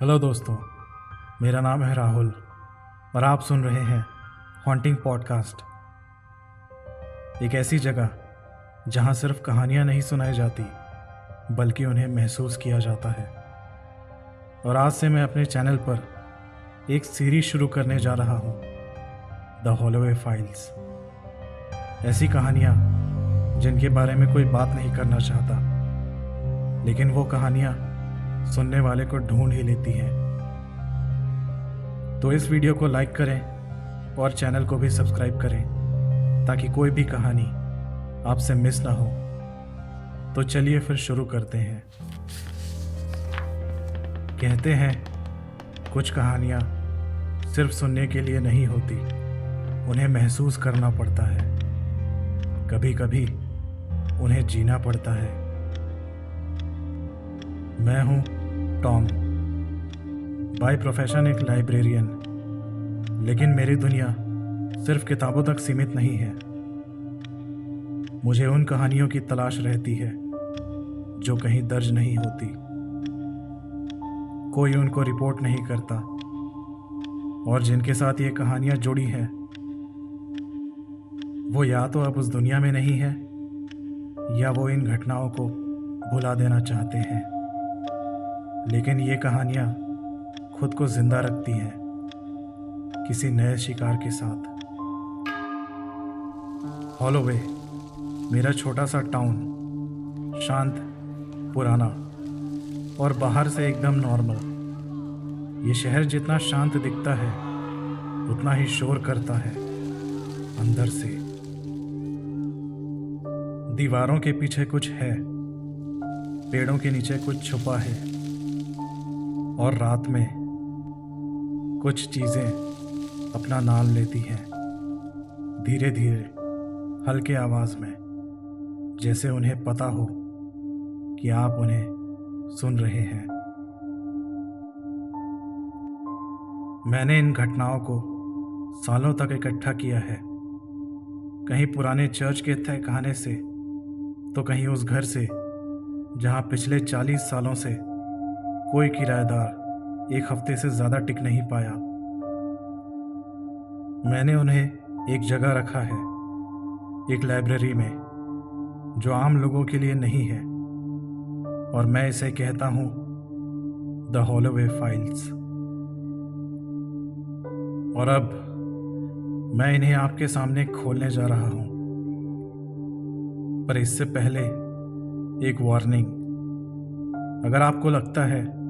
Hello दोस्तों, मेरा नाम है राहुल और आप सुन रहे हैं हॉन्टिंग पॉडकास्ट। एक ऐसी जगह जहां सिर्फ कहानियां नहीं सुनाई जाती बल्कि उन्हें महसूस किया जाता है। और आज से मैं अपने चैनल पर एक सीरीज शुरू करने जा रहा हूं, द हॉलोवे फाइल्स। ऐसी कहानियां जिनके बारे में कोई बात नहीं करना चाहता, लेकिन वो कहानियां सुनने वाले को ढूंढ ही लेती हैं। तो इस वीडियो को लाइक करें और चैनल को भी सब्सक्राइब करें ताकि कोई भी कहानी आपसे मिस ना हो। तो चलिए फिर शुरू करते हैं। कहते हैं कुछ कहानियाँ सिर्फ सुनने के लिए नहीं होती, उन्हें महसूस करना पड़ता है। कभी कभी उन्हें जीना पड़ता है। मैं हूँ टॉम, बाय प्रोफेशन एक लाइब्रेरियन, लेकिन मेरी दुनिया सिर्फ किताबों तक सीमित नहीं है। मुझे उन कहानियों की तलाश रहती है जो कहीं दर्ज नहीं होती। कोई उनको रिपोर्ट नहीं करता, और जिनके साथ ये कहानियाँ जुड़ी हैं वो या तो अब उस दुनिया में नहीं है या वो इन घटनाओं को भुला देना चाहते हैं। लेकिन ये कहानियाँ खुद को जिंदा रखती हैं किसी नए शिकार के साथ। हॉलोवे मेरा छोटा सा टाउन, शांत, पुराना और बाहर से एकदम नॉर्मल। ये शहर जितना शांत दिखता है उतना ही शोर करता है अंदर से। दीवारों के पीछे कुछ है, पेड़ों के नीचे कुछ छुपा है, और रात में कुछ चीज़ें अपना नाम लेती हैं, धीरे धीरे, हल्के आवाज़ में, जैसे उन्हें पता हो कि आप उन्हें सुन रहे हैं। मैंने इन घटनाओं को सालों तक इकट्ठा किया है, कहीं पुराने चर्च के तहखाने से, तो कहीं उस घर से जहां पिछले 40 सालों से कोई किराएदार एक हफ्ते से ज़्यादा टिक नहीं पाया। मैंने उन्हें एक जगह रखा है, एक लाइब्रेरी में, जो आम लोगों के लिए नहीं है, और मैं इसे कहता हूँ द हॉलोवे फाइल्स। और अब मैं इन्हें आपके सामने खोलने जा रहा हूँ। पर इससे पहले एक वार्निंग। अगर आपको लगता है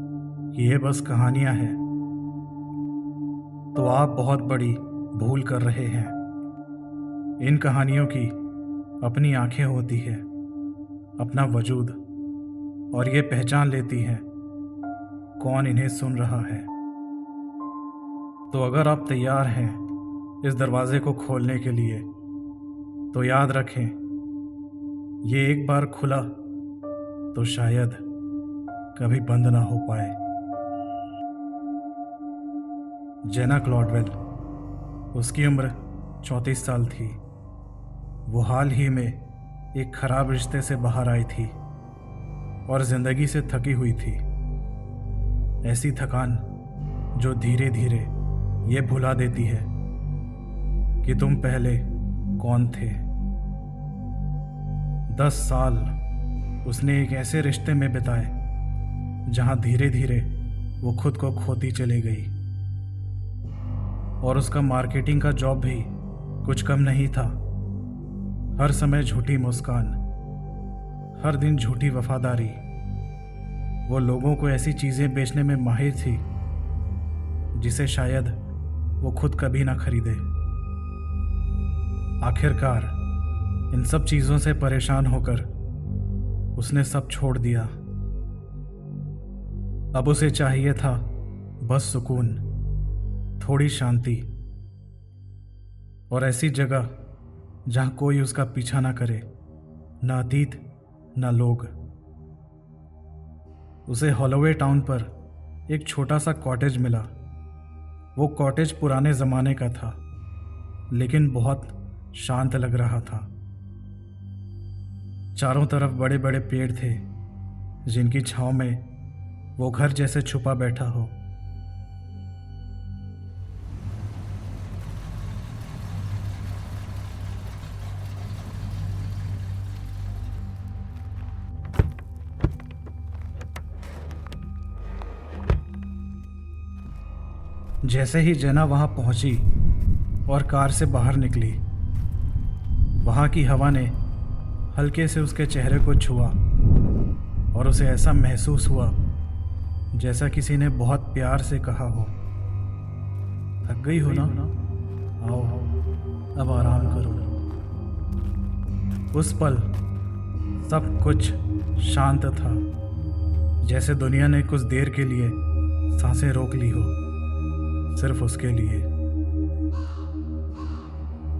कि ये बस कहानियां हैं, तो आप बहुत बड़ी भूल कर रहे हैं। इन कहानियों की अपनी आंखें होती है, अपना वजूद, और ये पहचान लेती हैं कौन इन्हें सुन रहा है। तो अगर आप तैयार हैं इस दरवाजे को खोलने के लिए, तो याद रखें, ये एक बार खुला तो शायद कभी बंद ना हो पाए। जेना क्लॉडवेल, उसकी उम्र 34 साल थी। वो हाल ही में एक खराब रिश्ते से बाहर आई थी और जिंदगी से थकी हुई थी। ऐसी थकान जो धीरे धीरे ये भुला देती है कि तुम पहले कौन थे। 10 साल उसने एक ऐसे रिश्ते में बिताए जहां धीरे धीरे वो खुद को खोती चली गई। और उसका मार्केटिंग का जॉब भी कुछ कम नहीं था। हर समय झूठी मुस्कान, हर दिन झूठी वफादारी। वो लोगों को ऐसी चीज़ें बेचने में माहिर थी जिसे शायद वो खुद कभी ना खरीदे। आखिरकार इन सब चीज़ों से परेशान होकर उसने सब छोड़ दिया। अब उसे चाहिए था बस सुकून, थोड़ी शांति, और ऐसी जगह जहां कोई उसका पीछा ना करे, ना अतीत ना लोग। उसे हॉलोवे टाउन पर एक छोटा सा कॉटेज मिला। वो कॉटेज पुराने ज़माने का था, लेकिन बहुत शांत लग रहा था। चारों तरफ बड़े बड़े पेड़ थे जिनकी छांव में वो घर जैसे छुपा बैठा हो। जैसे ही जना वहां पहुंची और कार से बाहर निकली, वहां की हवा ने हल्के से उसके चेहरे को छुआ और उसे ऐसा महसूस हुआ जैसा किसी ने बहुत प्यार से कहा हो, थक गई हो ना, आओ अब आराम करो। उस पल सब कुछ शांत था, जैसे दुनिया ने कुछ देर के लिए सांसें रोक ली हो, सिर्फ उसके लिए।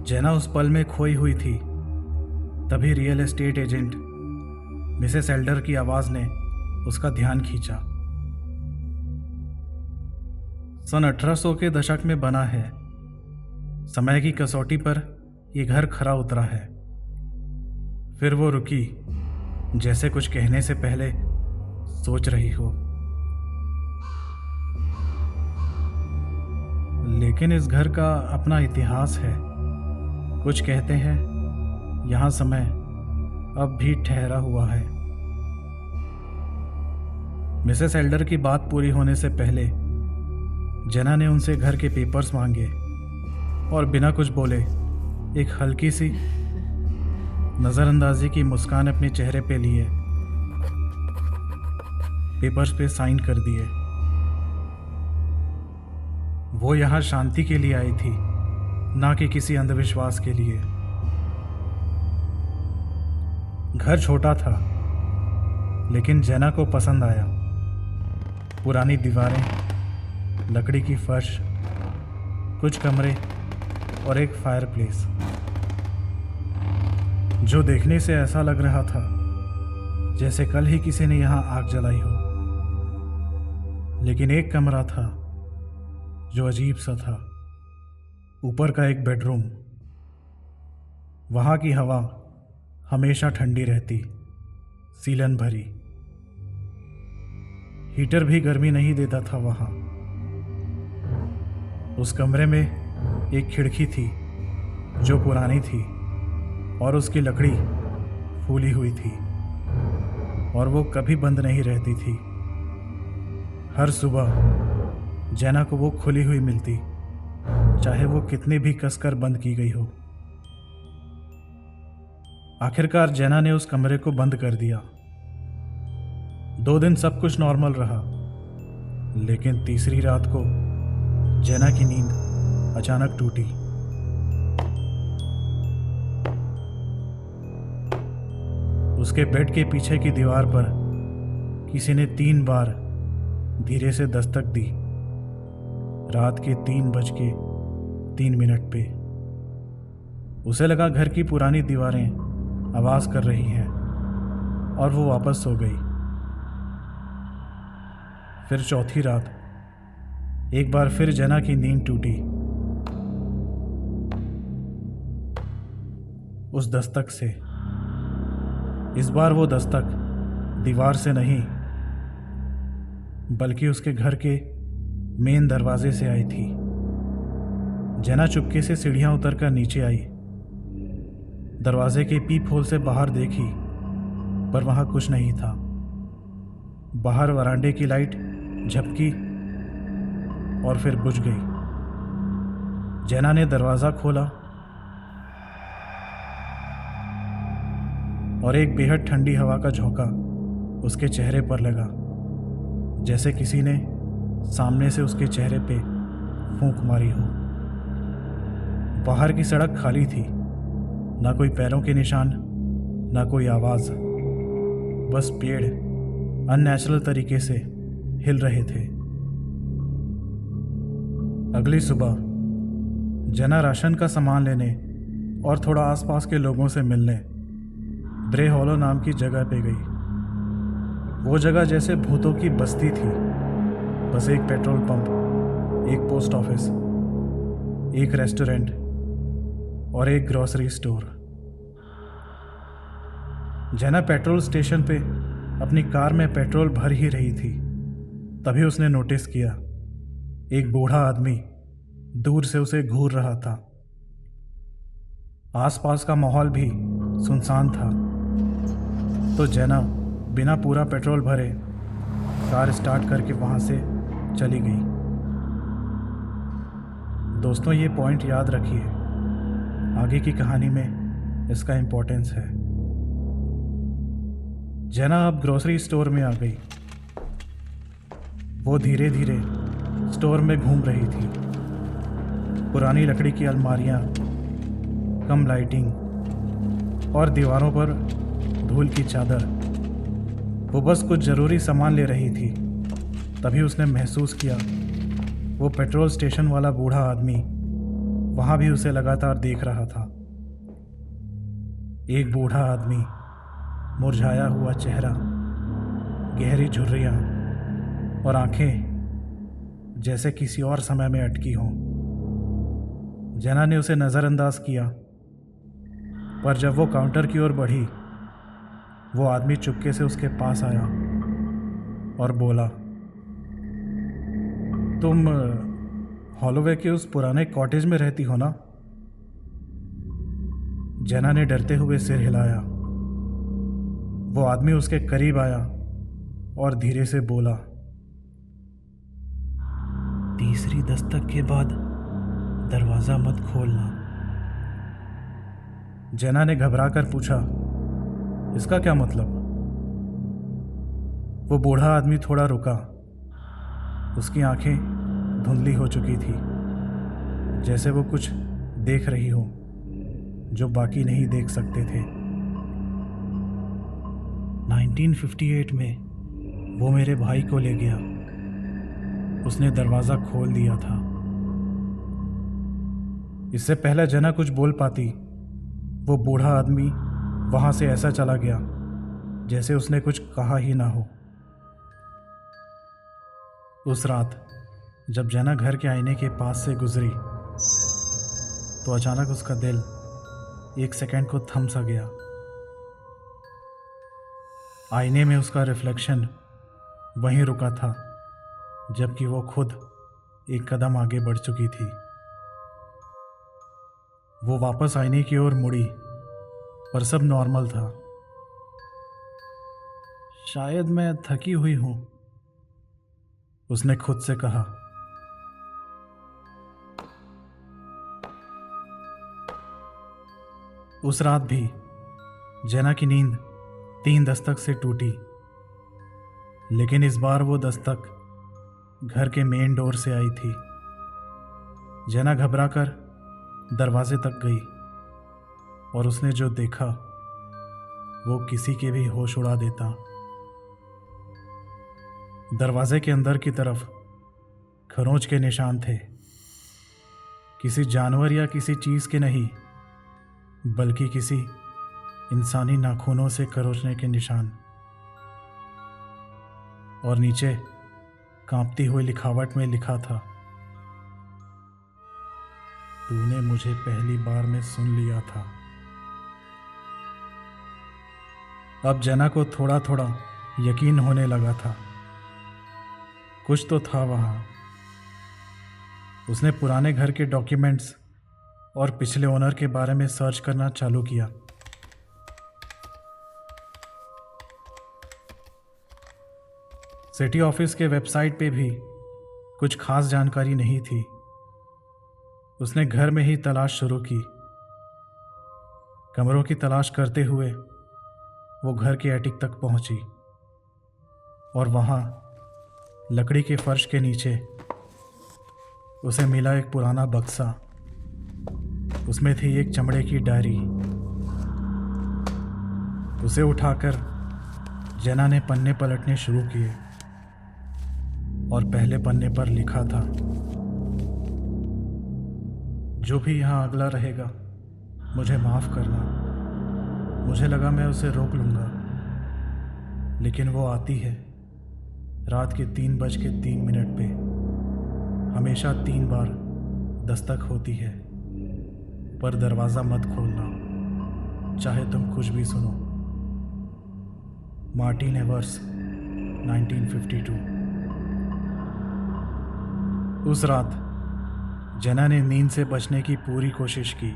जना उस पल में खोई हुई थी। तभी real estate agent Mrs Elder की आवाज ने उसका ध्यान खींचा। सन 1800 के दशक में बना है। समय की कसौटी पर यह घर खरा उतरा है। फिर वो रुकी, जैसे कुछ कहने से पहले सोच रही हो। लेकिन इस घर का अपना इतिहास है। कुछ कहते हैं यहाँ समय अब भी ठहरा हुआ है। मिसेस एल्डर की बात पूरी होने से पहले जना ने उनसे घर के पेपर्स मांगे और बिना कुछ बोले एक हल्की सी नज़रअंदाजी की मुस्कान अपने चेहरे पे लिए पेपर्स पे साइन कर दिए। वो यहाँ शांति के लिए आई थी, ना कि किसी अंधविश्वास के लिए। घर छोटा था, लेकिन जना को पसंद आया। पुरानी दीवारें, लकड़ी की फर्श, कुछ कमरे और एक फायरप्लेस जो देखने से ऐसा लग रहा था जैसे कल ही किसी ने यहाँ आग जलाई हो। लेकिन एक कमरा था जो अजीब सा था। ऊपर का एक बेडरूम। वहाँ की हवा हमेशा ठंडी रहती, सीलन भरी। हीटर भी गर्मी नहीं देता था वहाँ। उस कमरे में एक खिड़की थी जो पुरानी थी और उसकी लकड़ी फूली हुई थी और वो कभी बंद नहीं रहती थी। हर सुबह जना को वो खुली हुई मिलती, चाहे वो कितनी भी कसकर बंद की गई हो। आखिरकार जना ने उस कमरे को बंद कर दिया। 2 दिन सब कुछ नॉर्मल रहा, लेकिन तीसरी रात को जना की नींद अचानक टूटी। उसके बेड के पीछे की दीवार पर किसी ने 3 बार धीरे से दस्तक दी। रात के 3:03 पे। उसे लगा घर की पुरानी दीवारें आवाज कर रही हैं और वो वापस सो गई। फिर चौथी रात एक बार फिर जना की नींद टूटी। उस दस्तक से। इस बार वो दस्तक दीवार से नहीं, बल्कि उसके घर के मेन दरवाजे से आई थी। जना चुपके से सीढ़ियां उतरकर नीचे आई। दरवाजे के पीप होल से बाहर देखी, पर वहां कुछ नहीं था। बाहर वरांडे की लाइट झपकी और फिर बुझ गई। जना ने दरवाजा खोला और एक बेहद ठंडी हवा का झोंका उसके चेहरे पर लगा, जैसे किसी ने सामने से उसके चेहरे पे फूंक मारी हो। बाहर की सड़क खाली थी, ना कोई पैरों के निशान, ना कोई आवाज। बस पेड़ अननेचुरल तरीके से हिल रहे थे। अगली सुबह जना राशन का सामान लेने और थोड़ा आसपास के लोगों से मिलने ब्रे हॉलो नाम की जगह पे गई। वो जगह जैसे भूतों की बस्ती थी। बस एक पेट्रोल पंप, एक पोस्ट ऑफिस, एक रेस्टोरेंट और एक ग्रोसरी स्टोर। जना पेट्रोल स्टेशन पे अपनी कार में पेट्रोल भर ही रही थी तभी उसने नोटिस किया एक बूढ़ा आदमी दूर से उसे घूर रहा था। आसपास का माहौल भी सुनसान था। तो जेना बिना पूरा पेट्रोल भरे कार स्टार्ट करके वहाँ से चली गई। दोस्तों, ये पॉइंट याद रखिए, आगे की कहानी में इसका इम्पोर्टेंस है। जेना अब ग्रोसरी स्टोर में आ गई। वो धीरे धीरे स्टोर में घूम रही थी। पुरानी लकड़ी की अलमारियां, कम लाइटिंग और दीवारों पर धूल की चादर। वो बस कुछ ज़रूरी सामान ले रही थी। तभी उसने महसूस किया वो पेट्रोल स्टेशन वाला बूढ़ा आदमी वहाँ भी उसे लगातार देख रहा था। एक बूढ़ा आदमी, मुरझाया हुआ चेहरा, गहरी झुर्रियाँ और आंखें जैसे किसी और समय में अटकी हों। जेना ने उसे नज़रअंदाज किया, पर जब वो काउंटर की ओर बढ़ी, वो आदमी चुपके से उसके पास आया और बोला, तुम हॉलोवे के उस पुराने कॉटेज में रहती हो ना? जेना ने डरते हुए सिर हिलाया। वो आदमी उसके करीब आया और धीरे से बोला, तीसरी दस्तक के बाद दरवाज़ा मत खोलना। जेना ने घबराकर पूछा, इसका क्या मतलब? वो बूढ़ा आदमी थोड़ा रुका। उसकी आंखें धुंधली हो चुकी थी, जैसे वो कुछ देख रही हो जो बाकी नहीं देख सकते थे। 1958 में वो मेरे भाई को ले गया। उसने दरवाज़ा खोल दिया था। इससे पहले जेना कुछ बोल पाती, वो बूढ़ा आदमी वहाँ से ऐसा चला गया जैसे उसने कुछ कहा ही ना हो। उस रात जब जेना घर के आईने के पास से गुजरी तो अचानक उसका दिल एक सेकंड को थम सा गया। आईने में उसका रिफ्लेक्शन वहीं रुका था, जबकि वो खुद एक कदम आगे बढ़ चुकी थी। वो वापस आईने की ओर मुड़ी, पर सब नॉर्मल था। शायद मैं थकी हुई हूं, उसने खुद से कहा। उस रात भी जेना की नींद 3 दस्तक से टूटी, लेकिन इस बार वो दस्तक घर के मेन डोर से आई थी। जेना घबराकर दरवाजे तक गई और उसने जो देखा वो किसी के भी होश उड़ा देता। दरवाजे के अंदर की तरफ खरोंच के निशान थे, किसी जानवर या किसी चीज़ के नहीं, बल्कि किसी इंसानी नाखूनों से खरोंचने के निशान। और नीचे कांपती हुई लिखावट में लिखा था, तूने मुझे पहली बार में सुन लिया था। अब जेना को थोड़ा थोड़ा यकीन होने लगा था, कुछ तो था वहाँ। उसने पुराने घर के डॉक्यूमेंट्स और पिछले ओनर के बारे में सर्च करना चालू किया। सिटी ऑफिस के वेबसाइट पे भी कुछ खास जानकारी नहीं थी। उसने घर में ही तलाश शुरू की। कमरों की तलाश करते हुए वो घर के एटिक तक पहुंची और वहां लकड़ी के फर्श के नीचे उसे मिला एक पुराना बक्सा। उसमें थी एक चमड़े की डायरी। उसे उठाकर जेना ने पन्ने पलटने शुरू किए और पहले पन्ने पर लिखा था, जो भी यहाँ अगला रहेगा मुझे माफ़ करना। मुझे लगा मैं उसे रोक लूँगा, लेकिन वो आती है रात के 3:03 पे। हमेशा 3 बार दस्तक होती है, पर दरवाज़ा मत खोलना, चाहे तुम कुछ भी सुनो। Martin averse, 1952। उस रात जना ने नींद से बचने की पूरी कोशिश की।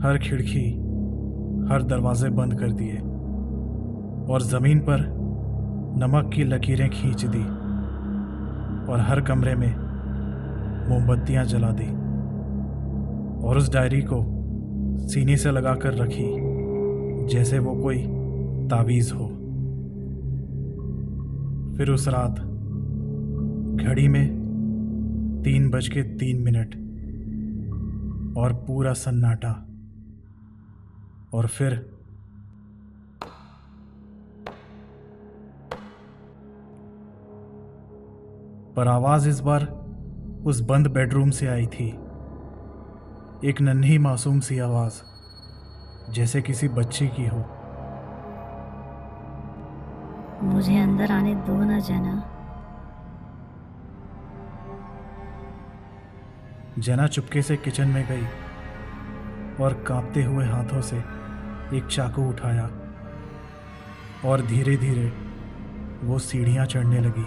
हर खिड़की, हर दरवाजे बंद कर दिए और ज़मीन पर नमक की लकीरें खींच दी और हर कमरे में मोमबत्तियां जला दी और उस डायरी को सीने से लगाकर रखी जैसे वो कोई तावीज़ हो। फिर उस रात घड़ी में 3:03 और पूरा सन्नाटा। और फिर पर आवाज इस बार उस बंद बेडरूम से आई थी। एक नन्ही मासूम सी आवाज, जैसे किसी बच्ची की हो। मुझे अंदर आने दो ना जना। जना चुपके से किचन में गई और कांपते हुए हाथों से एक चाकू उठाया और धीरे धीरे वो सीढ़ियां चढ़ने लगी।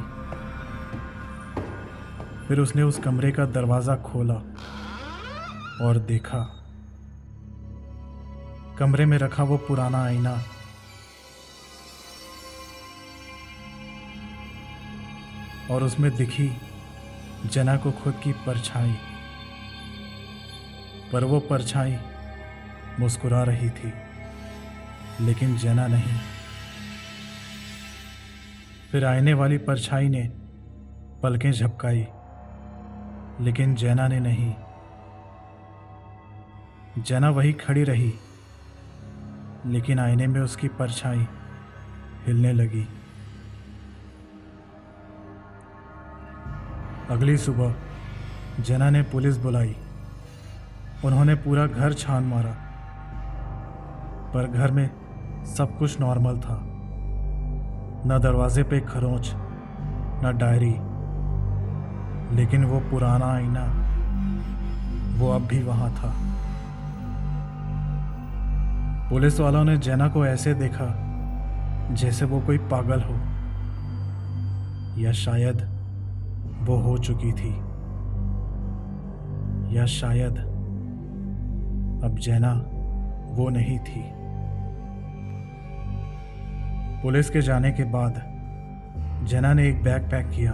फिर उसने उस कमरे का दरवाज़ा खोला और देखा कमरे में रखा वो पुराना आईना। और उसमें दिखी जना को खुद की परछाई, पर वो परछाई मुस्कुरा रही थी, लेकिन जना नहीं। फिर आईने वाली परछाई ने पलकें झपकाई, लेकिन जना ने नहीं। जना वही खड़ी रही, लेकिन आईने में उसकी परछाई हिलने लगी। अगली सुबह जना ने पुलिस बुलाई। उन्होंने पूरा घर छान मारा, पर घर में सब कुछ नॉर्मल था। न दरवाजे पे खरोंच, न डायरी, लेकिन वो पुराना आईना, वो अब भी वहां था। पुलिस वालों ने जना को ऐसे देखा जैसे वो कोई पागल हो, या शायद वो हो चुकी थी, या शायद अब जना वो नहीं थी। पुलिस के जाने के बाद जना ने एक बैग पैक किया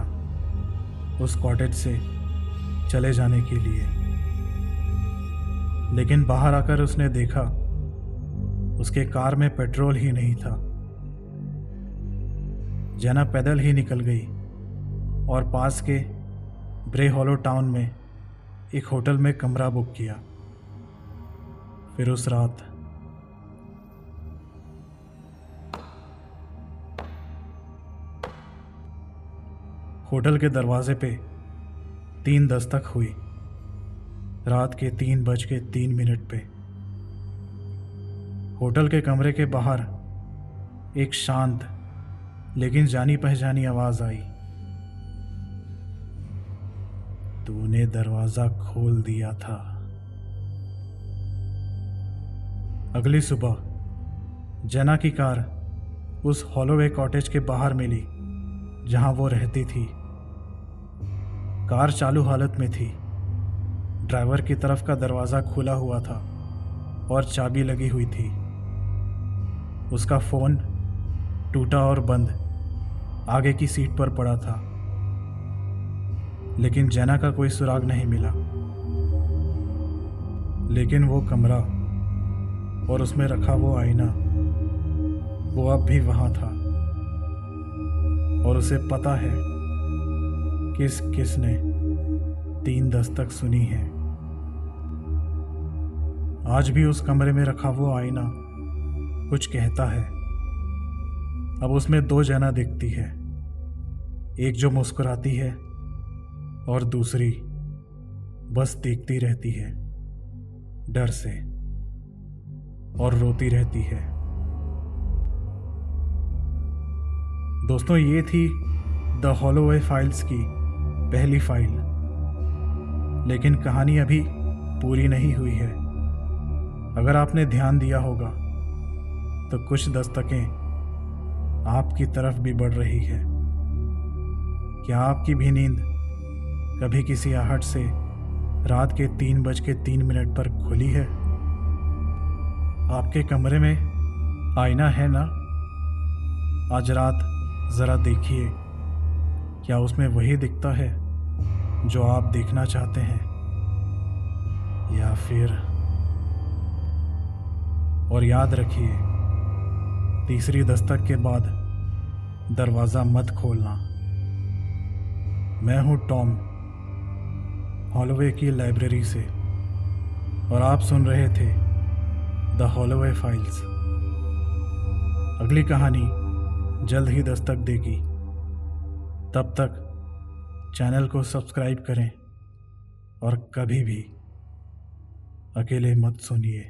उस कॉटेज से चले जाने के लिए, लेकिन बाहर आकर उसने देखा उसके कार में पेट्रोल ही नहीं था। जना पैदल ही निकल गई और पास के ब्रे हॉलो टाउन में एक होटल में कमरा बुक किया। फिर उस रात होटल के दरवाजे पे 3 दस्तक हुई, रात के 3:03 पे। होटल के कमरे के बाहर एक शांत लेकिन जानी पहचानी आवाज आई, तूने दरवाजा खोल दिया था। अगली सुबह जना की कार उस हॉलोवे कॉटेज के बाहर मिली जहां वो रहती थी। कार चालू हालत में थी। ड्राइवर की तरफ का दरवाज़ा खुला हुआ था और चाबी लगी हुई थी। उसका फ़ोन टूटा और बंद आगे की सीट पर पड़ा था, लेकिन जना का कोई सुराग नहीं मिला। लेकिन वो कमरा और उसमें रखा वो आईना, वो अब भी वहाँ था। और उसे पता है किसने 3 दस्तक सुनी है। आज भी उस कमरे में रखा वो आईना कुछ कहता है। अब उसमें 2 जना दिखती है, एक जो मुस्कुराती है और दूसरी बस देखती रहती है डर से और रोती रहती है। दोस्तों, ये थी द हॉलोवे फाइल्स की पहली फाइल, लेकिन कहानी अभी पूरी नहीं हुई है। अगर आपने ध्यान दिया होगा तो कुछ दस्तकें आपकी तरफ भी बढ़ रही है। क्या आपकी भी नींद कभी किसी आहट से रात के 3:03 पर खुली है? आपके कमरे में आईना है ना? आज रात ज़रा देखिए, क्या उसमें वही दिखता है जो आप देखना चाहते हैं, या फिर? और याद रखिए, तीसरी दस्तक के बाद दरवाज़ा मत खोलना। मैं हूँ टॉम, हॉलोवे की लाइब्रेरी से, और आप सुन रहे थे द हॉलोवे फाइल्स। अगली कहानी जल्द ही दस्तक देगी। तब तक चैनल को सब्सक्राइब करें और कभी भी अकेले मत सुनिए।